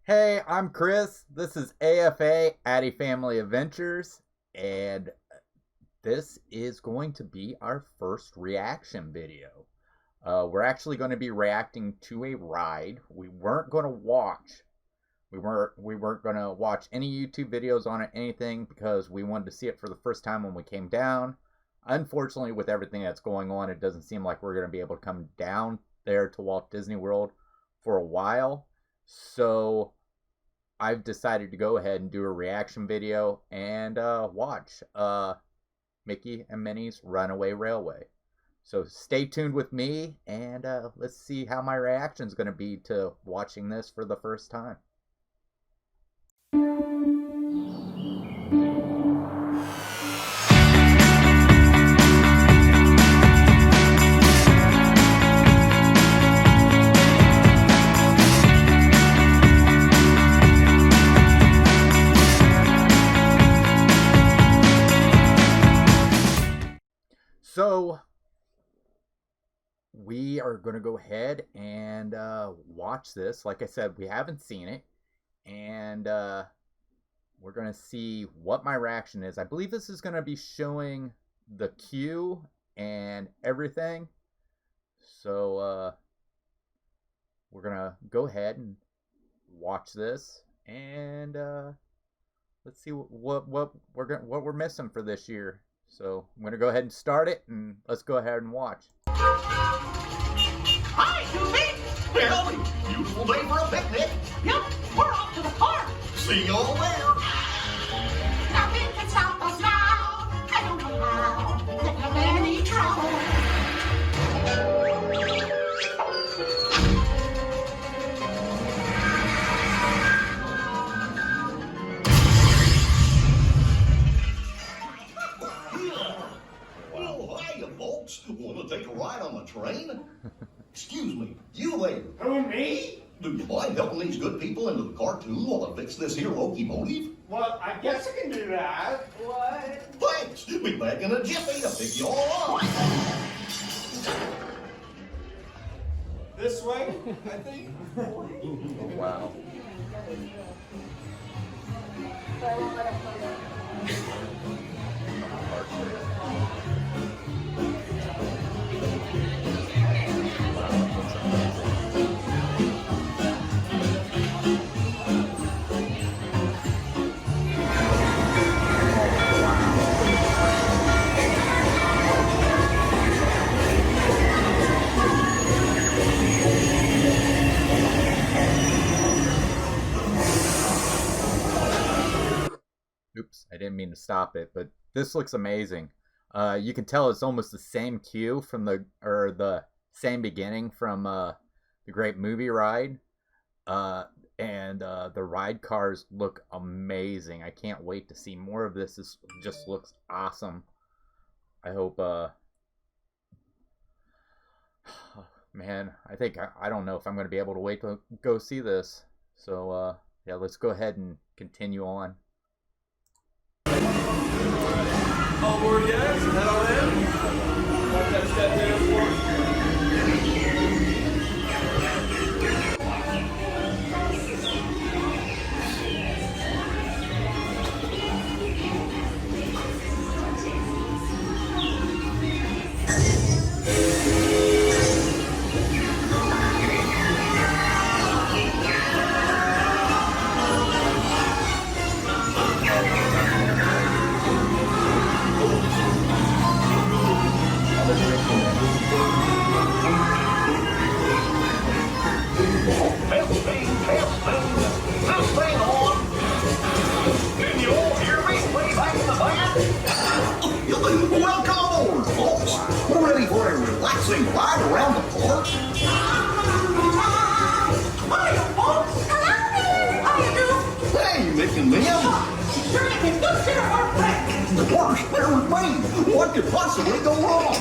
Hey, I'm Chris. This is AFA, Addy Family Adventures, and this is going to be our first reaction video. We're actually going to be reacting to a ride. We weren't going to watch any YouTube videos on it, anything, because we wanted to see it for the first time when we came down. Unfortunately, with everything that's going on, it doesn't seem like we're going to be able to come down there to Walt Disney World for a while. So I've decided to go ahead and do a reaction video and watch Mickey and Minnie's Runaway Railway. So stay tuned with me, and let's see how my reaction is going to be to watching this for the first time. So we are going to go ahead and watch this. Like I said, we haven't seen it, and we're going to see what my reaction is. I believe this is going to be showing the queue and everything. So we're going to go ahead and watch this, and let's see what we're missing for this year. So I'm going to go ahead and start it, and let's go ahead and watch. Hi, Susie! Well, beautiful day for a picnic. Yep, we're off to the park. See you all there. Nothing can stop us now. I don't know how. Don't have any trouble. Want to take a ride on the train? Excuse me, you there. Who, me? Do you mind helping these good people into the cartoon while I fix this here locomotive? Well, I guess I can do that. What? Thanks. Be back in a jiffy to pick you all up. This way, I think. Oh, wow. Oops, I didn't mean to stop it, but this looks amazing. You can tell it's almost the same cue from the same beginning from the Great Movie Ride. And the ride cars look amazing. I can't wait to see more of this. This just looks awesome. I hope, man, I don't know if I'm going to be able to wait to go see this. So, yeah, let's go ahead and continue on. All aboard, guys. Head on in. Like that step down for Welcome aboard, folks. We're ready for a relaxing ride around the park. Hiya, folks. Hello there. How you doing? Hey, Mick and Minnie. Sure you can consider our friend. The worst there with me. What could possibly go wrong?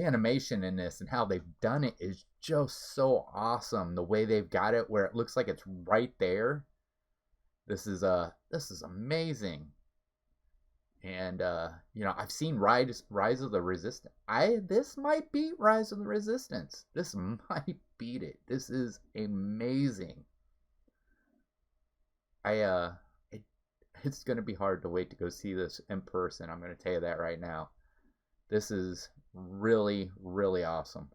animation in this and how they've done it is just so awesome. The way they've got it where it looks like it's right there. This is amazing. And you know, I've seen Rise of the Resistance. This might beat Rise of the Resistance. This might beat it. This is amazing. It's gonna be hard to wait to go see this in person. I'm gonna tell you that right now. This is really, really awesome.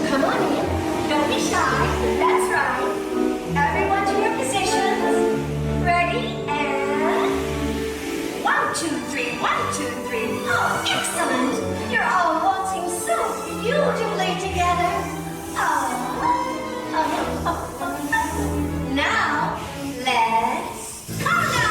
Come on in. Don't be shy. That's right. Everyone to your positions. Ready? And 1, 2, 3. 1, 2, 3. Oh, excellent. You're all waltzing so beautifully together. Now, let's conga!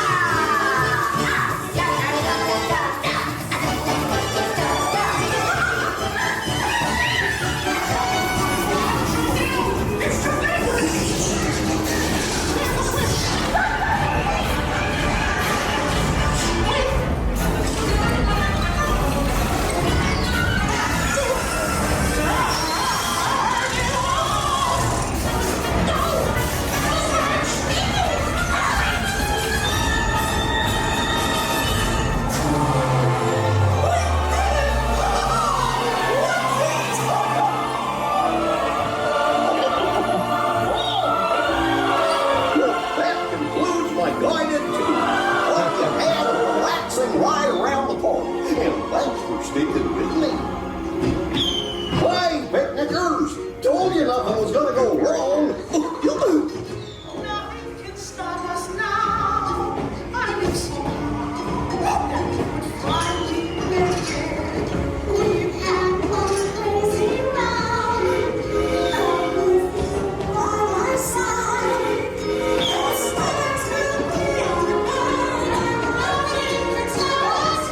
That concludes my guided tour. Hope you had a relaxing ride around the park. And thanks for sticking with me. Hey, picnickers! Told you nothing was gonna go wrong. Nothing can stop us now. I'm finding we've had one crazy round. I was by my side. It's starts to feel nothing can stop us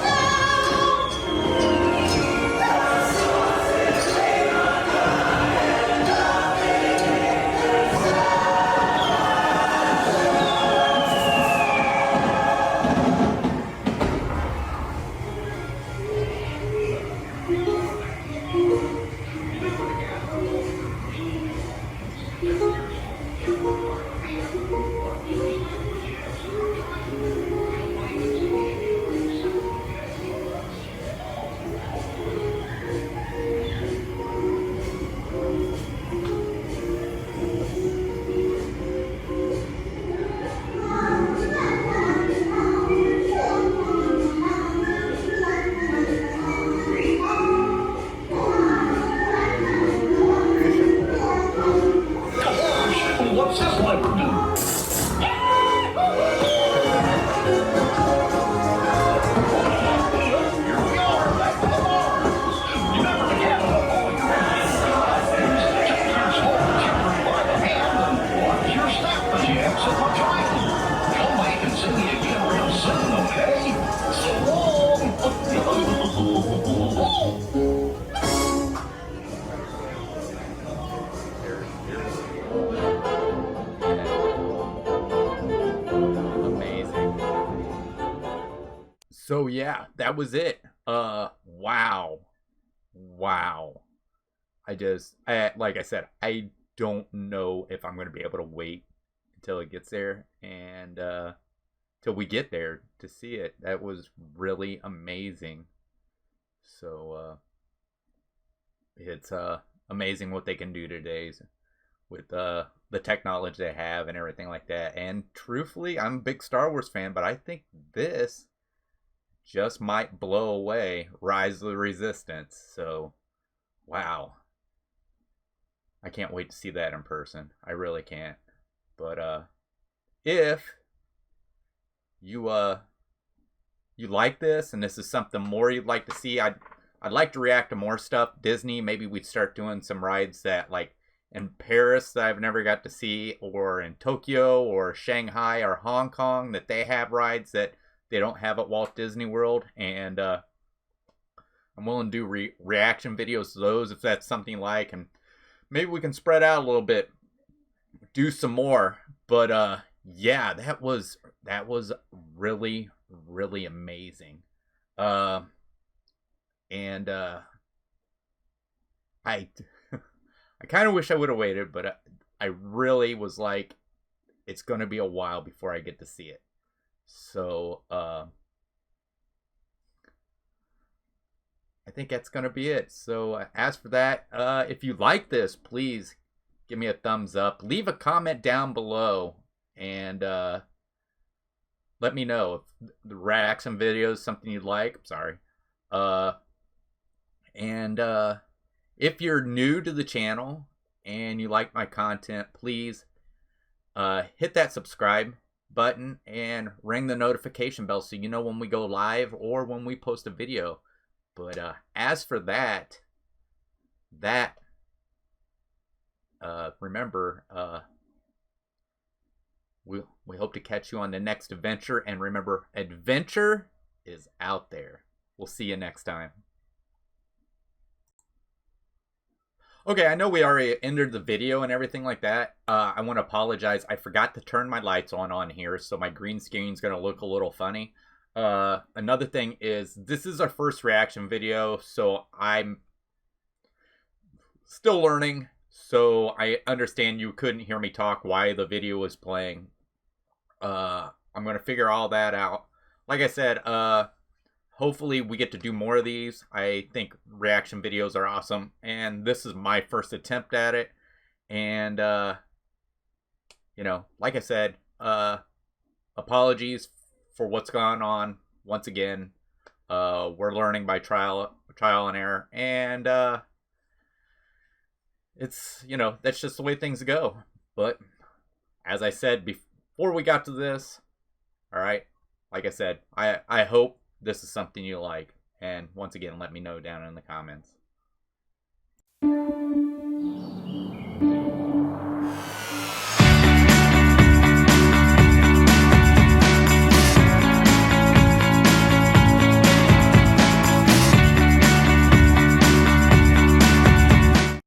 What's this lever do? Here we are, back to the bar. Remember to gather up all your hands. Take your small children by the hand and watch your step as you exit the triangle. Come back and see me again real soon, okay? So long. Amazing. So yeah, that was it. Wow. Like I said, I don't know if I'm gonna be able to wait until it gets there and till we get there to see it. That was really amazing. So it's amazing what they can do today with the technology they have and everything like that. And truthfully, I'm a big Star Wars fan, but I think this just might blow away Rise of the Resistance. So, wow. I can't wait to see that in person. I really can't. But if you like this and this is something more you'd like to see, I'd like to react to more stuff. Disney, maybe we'd start doing some rides that like in Paris that I've never got to see, or in Tokyo or Shanghai or Hong Kong, that they have rides that they don't have at Walt Disney World. And I'm willing to do reaction videos to those if that's something you like, and maybe we can spread out a little bit, do some more. But yeah, that was really, really amazing. And I I kind of wish I would have waited, but I really was like, it's going to be a while before I get to see it. So I think that's going to be it. So as for that, if you like this, please give me a thumbs up. Leave a comment down below, and let me know if the reaction video is something you'd like. Sorry. And if you're new to the channel and you like my content, please hit that subscribe button and ring the notification bell so you know when we go live or when we post a video. But as for that, remember, we hope to catch you on the next adventure. And remember, adventure is out there. We'll see you next time. Okay, I know we already ended the video and everything like that. I want to apologize. I forgot to turn my lights on here, so my green screen's going to look a little funny. Another thing is, this is our first reaction video, so I'm still learning. So I understand you couldn't hear me talk while the video was playing. I'm going to figure all that out. Like I said, hopefully we get to do more of these. I think reaction videos are awesome, and this is my first attempt at it. And you know, like I said, apologies for what's gone on. Once again, we're learning by trial and error, and it's, you know, that's just the way things go. But as I said before we got to this, all right, like I said, I hope this is something you like. And once again, let me know down in the comments.